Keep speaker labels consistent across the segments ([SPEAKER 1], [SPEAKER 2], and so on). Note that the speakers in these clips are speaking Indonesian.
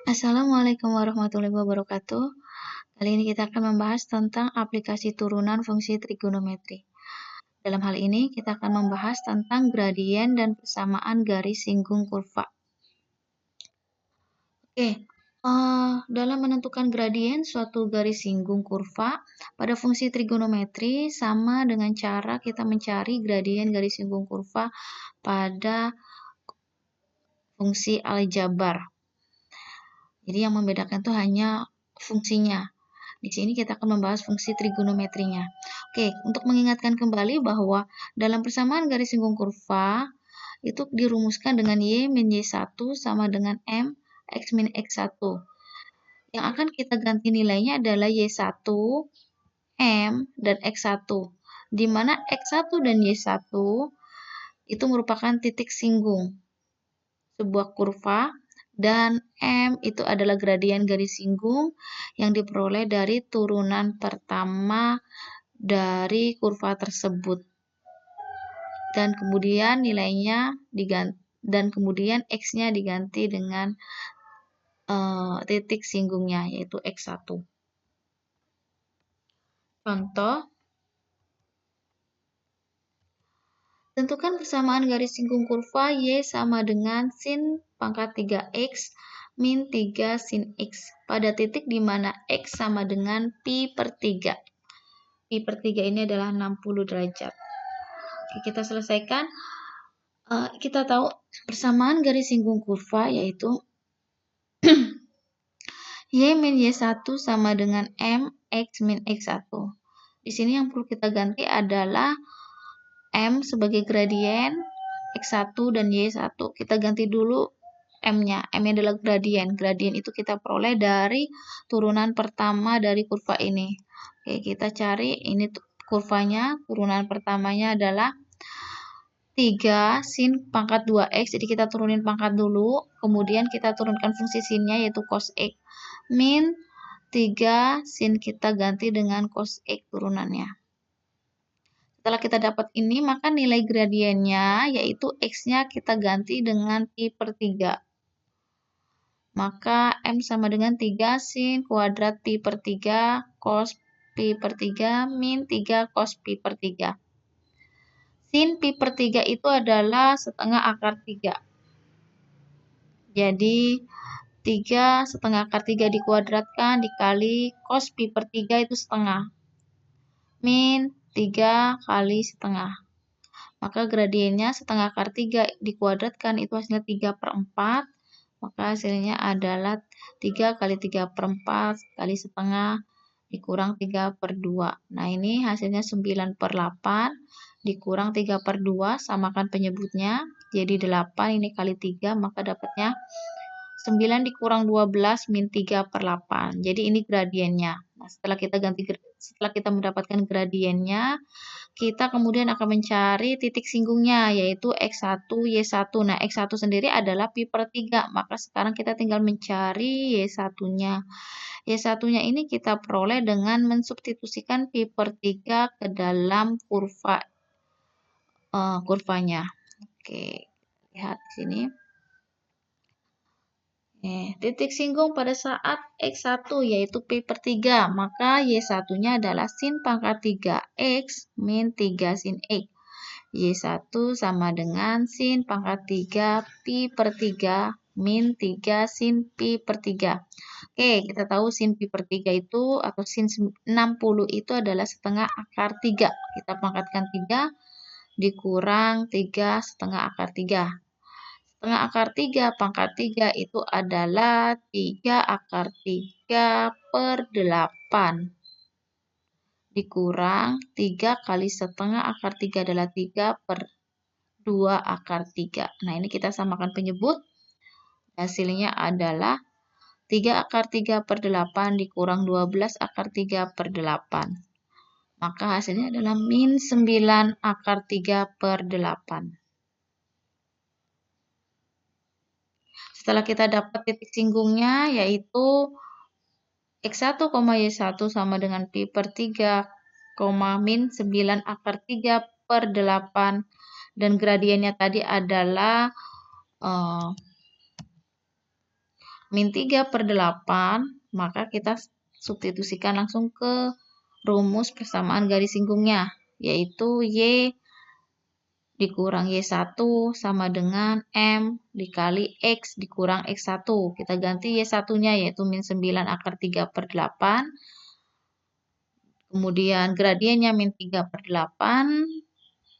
[SPEAKER 1] Assalamualaikum warahmatullahi wabarakatuh. Kali ini kita akan membahas tentang aplikasi turunan fungsi trigonometri. Dalam hal ini, kita akan membahas tentang gradien dan persamaan garis singgung kurva. Dalam menentukan gradien suatu garis singgung kurva pada fungsi trigonometri sama dengan cara kita mencari gradien garis singgung kurva pada fungsi aljabar. Jadi yang membedakan itu hanya fungsinya. Di sini kita akan membahas fungsi trigonometrinya. Oke, untuk mengingatkan kembali bahwa dalam persamaan garis singgung kurva itu dirumuskan dengan Y min Y1 sama dengan M X min X1. Yang akan kita ganti nilainya adalah Y1, M, dan X1. Di mana X1 dan Y1 itu merupakan titik singgung sebuah kurva, dan M itu adalah gradien garis singgung yang diperoleh dari turunan pertama dari kurva tersebut. Dan kemudian nilainya diganti, dan kemudian X-nya diganti dengan titik singgungnya, yaitu X1. Contoh, tentukan persamaan garis singgung kurva Y sama dengan sin pangkat 3X min 3 sin X pada titik di mana X sama dengan pi per 3. Pi per 3 ini adalah 60 derajat. Oke, kita selesaikan. Kita tahu persamaan garis singgung kurva yaitu Y min Y1 sama dengan M X min X1. Di sini yang perlu kita ganti adalah M sebagai gradien, X1 dan Y1. Kita ganti dulu M-nya. M-nya adalah gradien. Gradien itu kita peroleh dari turunan pertama dari kurva ini. Oke, kita cari ini kurvanya. Turunan pertamanya adalah 3 sin pangkat 2X. Jadi kita turunin pangkat dulu. Kemudian kita turunkan fungsi sinnya yaitu cos X. Min 3 sin kita ganti dengan cos X turunannya. Setelah kita dapat ini, maka nilai gradiennya yaitu X-nya kita ganti dengan pi per 3. Maka M sama dengan 3 sin kuadrat pi per 3 cos pi per 3 min 3 cos pi per 3. Sin pi per 3 itu adalah setengah akar 3. Jadi 3 setengah akar 3 dikuadratkan dikali cos pi per 3 itu setengah. Min 3 kali setengah. Maka gradiennya setengah akar 3 dikuadratkan itu hasilnya 3 per 4. Maka hasilnya adalah 3 kali 3 per 4 kali setengah dikurang 3 per 2. Nah ini hasilnya 9 per 8 dikurang 3 per 2, samakan penyebutnya. Jadi 8 ini kali 3, maka dapatnya 9 dikurang 12 min 3 per 8. Jadi ini gradiennya. Nah, setelah kita mendapatkan gradiennya, kita kemudian akan mencari titik singgungnya, yaitu X1, Y1. Nah, X1 sendiri adalah pi per 3, maka sekarang kita tinggal mencari Y1-nya. Y1-nya ini kita peroleh dengan mensubstitusikan pi per 3 ke dalam kurvanya. Oke, lihat di sini. Titik singgung pada saat X1 yaitu pi per 3, maka Y1-nya adalah sin pangkat 3X min 3 sin X. Y1 sama dengan sin pangkat 3 pi per 3 min 3 sin pi per 3. Oke, kita tahu sin pi per 3 itu atau sin 60 itu adalah setengah akar 3. Kita pangkatkan 3 dikurang 3 setengah akar 3. Setengah akar 3 pangkat 3 itu adalah 3 akar 3 per 8. Dikurang 3 kali setengah akar 3 adalah 3 per 2 akar 3. Nah ini kita samakan penyebut. Hasilnya adalah 3 akar 3 per 8 dikurang 12 akar 3 per 8. Maka hasilnya adalah min 9 akar 3 per 8. Setelah kita dapat titik singgungnya, yaitu X1, Y1 sama dengan pi per 3, min 9 akar 3 per 8. Dan gradiennya tadi adalah min 3 per 8, maka kita substitusikan langsung ke rumus persamaan garis singgungnya, yaitu Y dikurang Y1 sama dengan M dikali X dikurang X1. Kita ganti Y1-nya yaitu min 9 akar 3 per 8. Kemudian gradiennya min 3 per 8.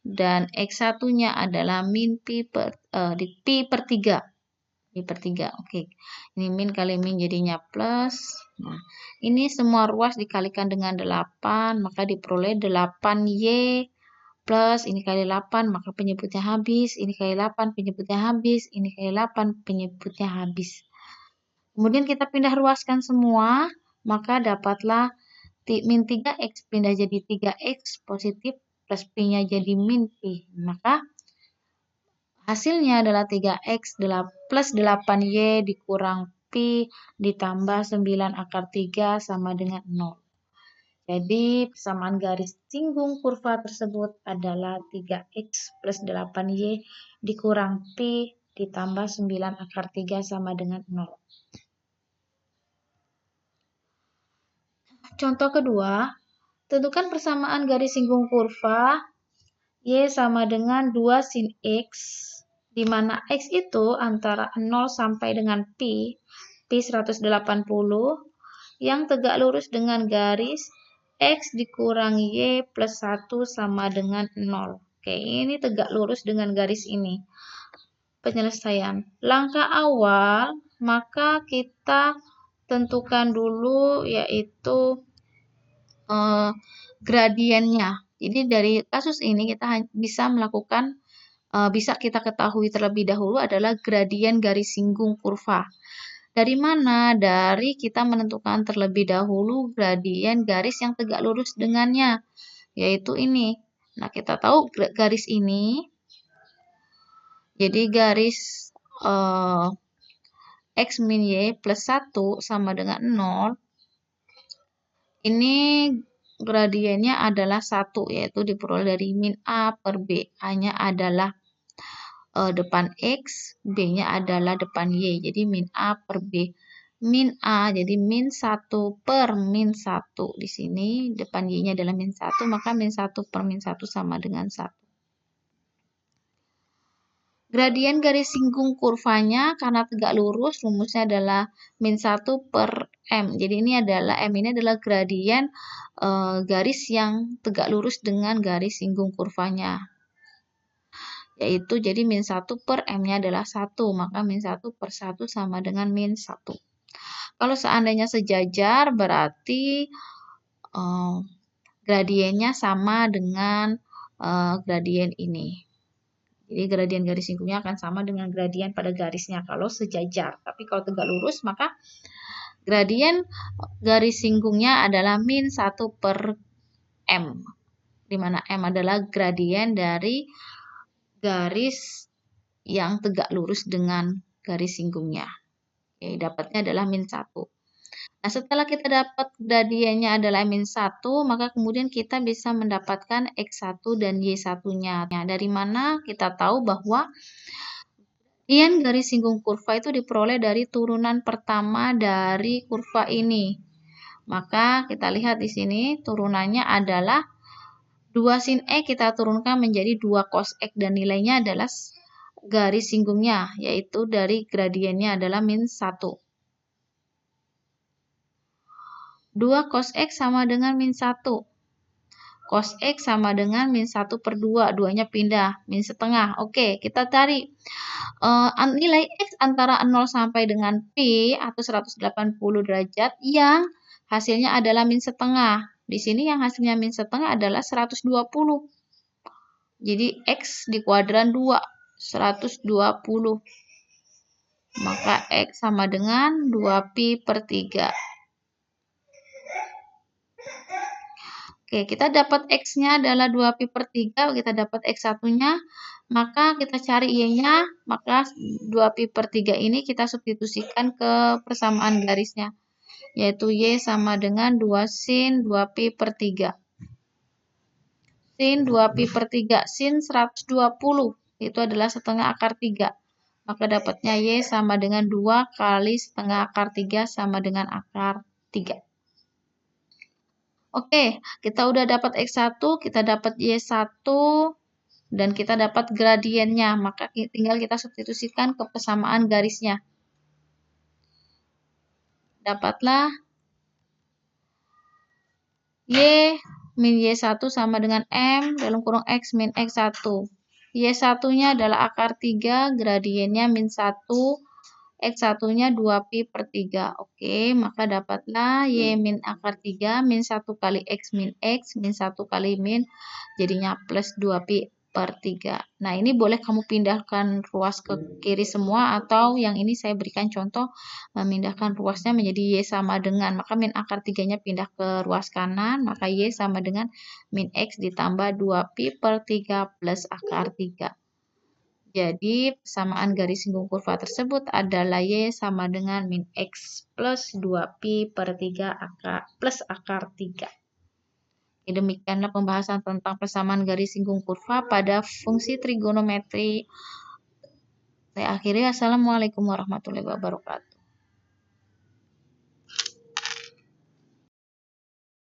[SPEAKER 1] Dan X1-nya adalah min pi per 3. Pi per 3. Oke. Ini min kali min jadinya plus. Nah, ini semua ruas dikalikan dengan 8, maka diperoleh 8Y plus ini kali 8, maka penyebutnya habis. Ini kali 8, penyebutnya habis. Ini kali 8, penyebutnya habis. Kemudian kita pindah ruaskan semua, maka dapatlah min 3X pindah jadi 3X positif plus P-nya jadi min P. Maka hasilnya adalah 3X plus 8Y dikurang P ditambah 9 akar 3 sama dengan 0. Jadi persamaan garis singgung kurva tersebut adalah 3X plus 8Y dikurang P ditambah 9 akar 3 sama dengan 0. Contoh kedua, tentukan persamaan garis singgung kurva Y sama dengan 2 sin X, di mana X itu antara 0 sampai dengan Pi 180, yang tegak lurus dengan garis X dikurang Y plus 1 sama dengan 0. Oke, ini tegak lurus dengan garis ini. Penyelesaian. Langkah awal, maka kita tentukan dulu yaitu gradiennya. Jadi dari kasus ini kita bisa melakukan, bisa kita ketahui terlebih dahulu adalah gradien garis singgung kurva. Dari mana? Dari kita menentukan terlebih dahulu gradien garis yang tegak lurus dengannya, yaitu ini. Nah, kita tahu garis ini, jadi garis X min Y plus 1 sama dengan 0, ini gradiennya adalah 1, yaitu diperoleh dari min A per B. A-nya adalah depan X, B-nya adalah depan Y. Jadi min A per B. Min A jadi min 1 per min 1. Di sini depan Y-nya adalah min 1, maka min 1 per min 1 sama dengan 1. Gradien garis singgung kurvanya karena tegak lurus, rumusnya adalah min 1 per M. Jadi ini adalah M ini adalah gradien garis yang tegak lurus dengan garis singgung kurvanya. Yaitu jadi min 1 per M-nya adalah 1, maka min 1 per 1 sama dengan min 1. Kalau seandainya sejajar berarti gradiennya sama dengan gradien ini. Jadi gradien garis singgungnya akan sama dengan gradien pada garisnya kalau sejajar. Tapi kalau tegak lurus maka gradien garis singgungnya adalah min 1 per M. Di mana M adalah gradien dari garis yang tegak lurus dengan garis singgungnya. Oke, dapatnya adalah min 1. Nah, setelah kita dapat gradiennya adalah min 1, maka kemudian kita bisa mendapatkan X1 dan Y1-nya. Nah, dari mana kita tahu bahwa gradien garis singgung kurva itu diperoleh dari turunan pertama dari kurva ini. Maka kita lihat di sini turunannya adalah 2 sin X kita turunkan menjadi 2 cos X dan nilainya adalah garis singgungnya, yaitu dari gradiennya adalah min 1. 2 cos X sama dengan min 1. Cos X sama dengan min 1 per 2. 2-nya pindah. Min setengah. Oke, kita cari nilai X antara 0 sampai dengan P atau 180 derajat yang hasilnya adalah min setengah. Di sini yang hasilnya min setengah adalah 120. Jadi X di kuadran 2. 120. Maka X sama dengan 2Pi per 3. Oke, kita dapat X-nya adalah 2Pi per 3, kita dapat X1-nya, maka kita cari Y-nya, maka 2Pi per 3 ini kita substitusikan ke persamaan garisnya, yaitu Y sama dengan 2 sin 2Pi per 3. Sin 2Pi per 3, sin 120, itu adalah setengah akar 3. Maka dapatnya Y sama dengan 2 kali setengah akar 3 sama dengan akar 3. Oke, kita udah dapat X1, kita dapat Y1, dan kita dapat gradiennya. Maka tinggal kita substitusikan ke persamaan garisnya. Dapatlah Y min Y1 sama dengan M dalam kurung X min X1. Y1-nya adalah akar 3, gradiennya min 1, X1-nya 2pi per 3. Oke, maka dapatlah Y min akar 3 min 1 kali X min 1 kali min, jadinya plus 2pi per 3. Nah, ini boleh kamu pindahkan ruas ke kiri semua, atau yang ini saya berikan contoh memindahkan ruasnya menjadi Y sama dengan, maka min akar 3-nya pindah ke ruas kanan, maka Y sama dengan min X ditambah 2pi per 3 plus akar 3. Jadi, persamaan garis singgung kurva tersebut adalah Y sama dengan min X plus 2pi per 3 plus akar 3. Demikianlah pembahasan tentang persamaan garis singgung kurva pada fungsi trigonometri. Saya akhiri. Assalamualaikum warahmatullahi wabarakatuh.